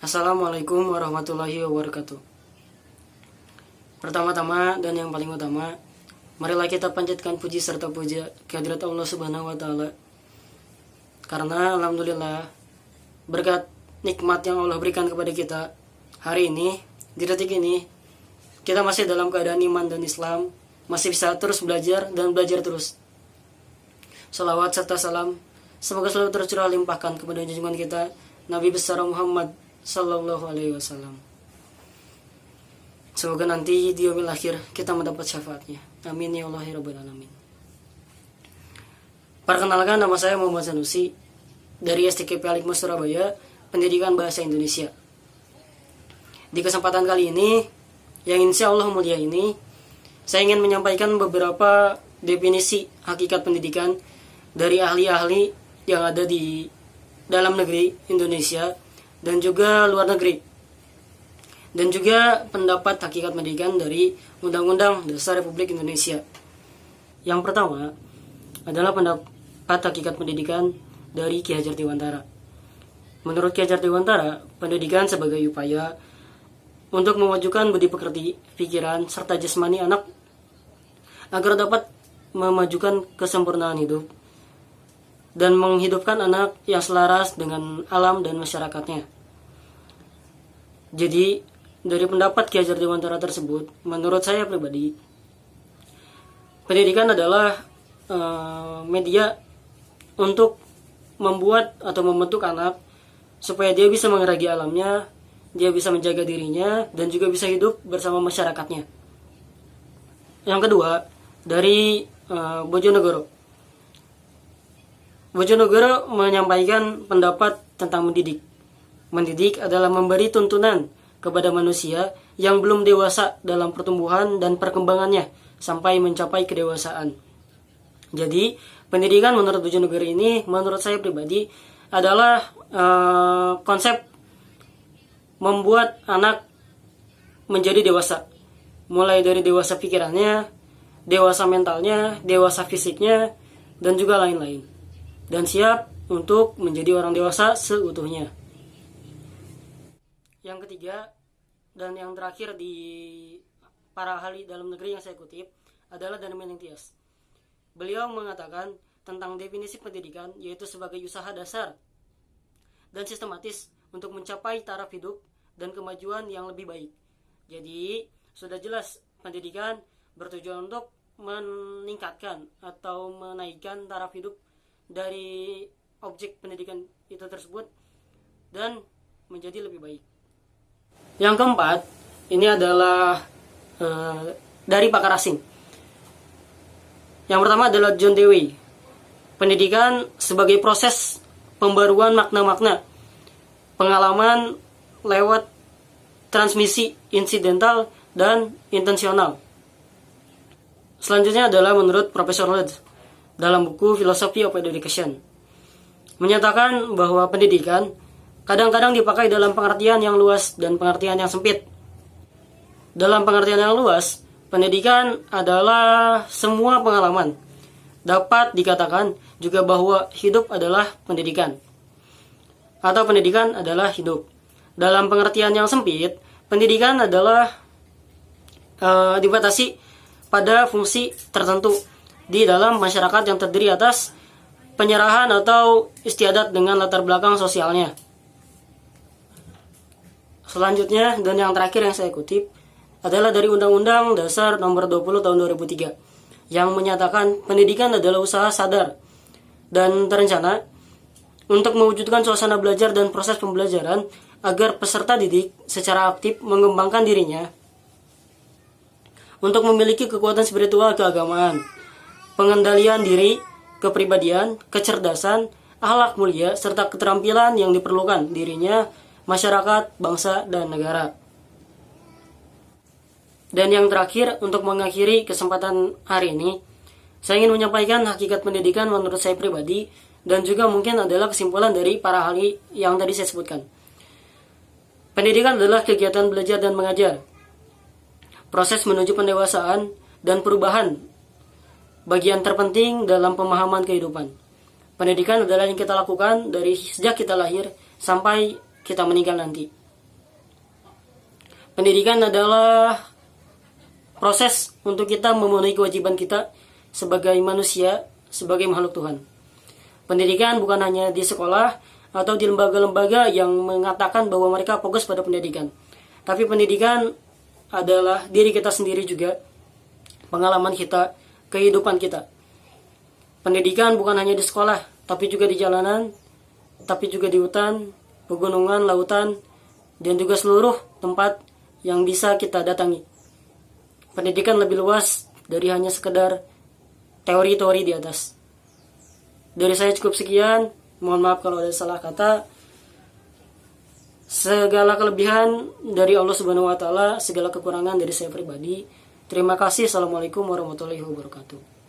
Assalamualaikum warahmatullahi wabarakatuh. Pertama-tama dan yang paling utama, marilah kita panjatkan puji serta puja kehadirat Allah Subhanahu wa taala. Karena alhamdulillah berkat nikmat yang Allah berikan kepada kita hari ini, di detik ini, kita masih dalam keadaan iman dan Islam, masih bisa terus belajar dan belajar terus. Salawat serta salam semoga selalu tercurah limpahkan kepada junjungan kita Nabi besar Muhammad Sallallahu Alaihi Wasallam. Semoga nanti di yaumil akhir kita mendapat syafaatnya. Amin ya Allah ya Rabbal Alamin. Perkenalkan, nama saya Muhammad Sanusi dari STKP Al-Hikmah Surabaya, Pendidikan Bahasa Indonesia. Di kesempatan kali ini, yang insya Allah mulia ini, saya ingin menyampaikan beberapa definisi hakikat pendidikan dari ahli-ahli yang ada di dalam negeri Indonesia dan juga luar negeri, dan juga pendapat hakikat pendidikan dari Undang-Undang Dasar Republik Indonesia. Yang pertama adalah pendapat hakikat pendidikan dari Ki Hajar Dewantara. Menurut Ki Hajar Dewantara, pendidikan sebagai upaya untuk memajukan budi pekerti, pikiran, serta jasmani anak agar dapat memajukan kesempurnaan hidup dan menghidupkan anak yang selaras dengan alam dan masyarakatnya. Jadi, dari pendapat Ki Hajar Dewantara tersebut, menurut saya pribadi, pendidikan adalah media untuk membuat atau membentuk anak supaya dia bisa mengeragi alamnya, dia bisa menjaga dirinya, dan juga bisa hidup bersama masyarakatnya. Yang kedua, dari Bojonegoro. Bojonegoro menyampaikan pendapat tentang mendidik. Mendidik adalah memberi tuntunan kepada manusia yang belum dewasa dalam pertumbuhan dan perkembangannya sampai mencapai kedewasaan. Jadi, pendidikan menurut Bojonegoro ini, menurut saya pribadi, adalah konsep membuat anak menjadi dewasa. Mulai dari dewasa pikirannya, dewasa mentalnya, dewasa fisiknya, dan juga lain-lain. Dan siap untuk menjadi orang dewasa seutuhnya. Yang ketiga dan yang terakhir di para ahli dalam negeri yang saya kutip adalah dari Menintias. Beliau mengatakan tentang definisi pendidikan yaitu sebagai usaha dasar dan sistematis untuk mencapai taraf hidup dan kemajuan yang lebih baik. Jadi sudah jelas pendidikan bertujuan untuk meningkatkan atau menaikkan taraf hidup dari objek pendidikan itu tersebut dan menjadi lebih baik. Yang keempat, ini adalah dari pakar asing. Yang pertama adalah John Dewey. Pendidikan sebagai proses pembaruan makna-makna pengalaman lewat transmisi insidental dan intensional. Selanjutnya adalah menurut Profesor Lodge dalam buku Philosophy of Education, menyatakan bahwa pendidikan kadang-kadang dipakai dalam pengertian yang luas dan pengertian yang sempit. Dalam pengertian yang luas, pendidikan adalah semua pengalaman. Dapat dikatakan juga bahwa hidup adalah pendidikan, atau pendidikan adalah hidup. Dalam pengertian yang sempit, pendidikan adalah dibatasi pada fungsi tertentu di dalam masyarakat yang terdiri atas penyerahan atau istiadat dengan latar belakang sosialnya. Selanjutnya dan yang terakhir yang saya kutip adalah dari Undang-Undang Dasar Nomor 20 Tahun 2003 yang menyatakan pendidikan adalah usaha sadar dan terencana untuk mewujudkan suasana belajar dan proses pembelajaran agar peserta didik secara aktif mengembangkan dirinya untuk memiliki kekuatan spiritual keagamaan, pengendalian diri, kepribadian, kecerdasan, akhlak mulia, serta keterampilan yang diperlukan dirinya, masyarakat, bangsa, dan negara. Dan yang terakhir, untuk mengakhiri kesempatan hari ini, saya ingin menyampaikan hakikat pendidikan menurut saya pribadi, dan juga mungkin adalah kesimpulan dari para ahli yang tadi saya sebutkan. Pendidikan adalah kegiatan belajar dan mengajar, proses menuju pendewasaan dan perubahan, bagian terpenting dalam pemahaman kehidupan. Pendidikan adalah yang kita lakukan dari sejak kita lahir sampai kita meninggal nanti. Pendidikan adalah proses untuk kita memenuhi kewajiban kita sebagai manusia, sebagai makhluk Tuhan. Pendidikan bukan hanya di sekolah atau di lembaga-lembaga yang mengatakan bahwa mereka fokus pada pendidikan. Tapi pendidikan adalah diri kita sendiri juga, pengalaman kita, kehidupan kita. Pendidikan bukan hanya di sekolah, tapi juga di jalanan, tapi juga di hutan, pegunungan, lautan, dan juga seluruh tempat yang bisa kita datangi. Pendidikan lebih luas dari hanya sekedar teori-teori di atas. Dari saya cukup sekian, mohon maaf kalau ada salah kata. Segala kelebihan dari Allah Subhanahu wa taala, segala kekurangan dari saya pribadi. Terima kasih. Assalamualaikum warahmatullahi wabarakatuh.